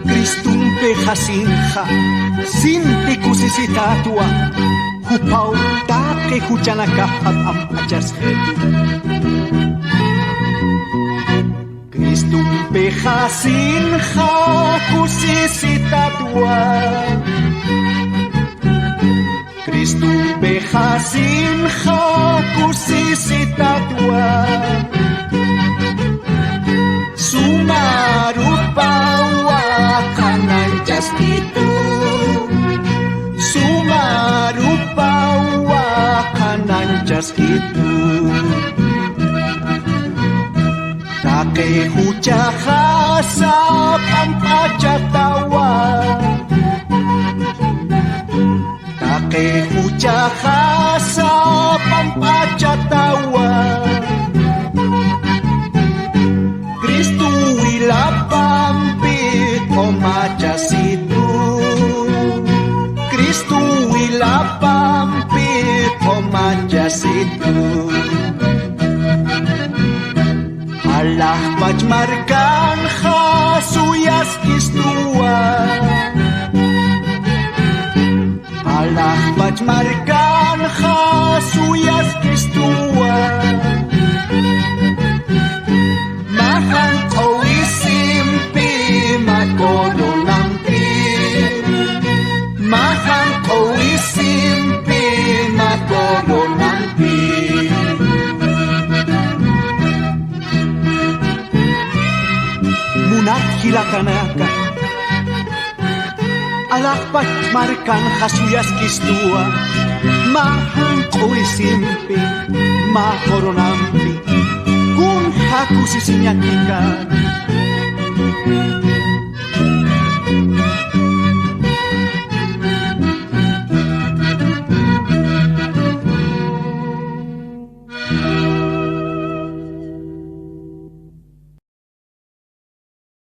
Kristum pehasinha, sinti kusisitatua, hupau take hujana kahat am ajas hetu. Kristum pehasinha, kusisitatua, Kristum pehasinha, kusisitatua, sumarupa wakanan jas itu, sumarupa wakanan jas itu. Take hujahasa pampajatawa, take hujahasa pampajatawa, Kristu wilapampit omajas itu, Kristu wilapampit omajas itu. Allah pajmarkan khasuyas kistua, Allah pajmarkan khasuyas kistua, mahan oisimpi makodonampi, mahan oisimpi makodonampi. Munat hilakanaka, alakpat markan hasuyas kistua, mahang koisimpi, makoronampi, kung haku sisinyakikan.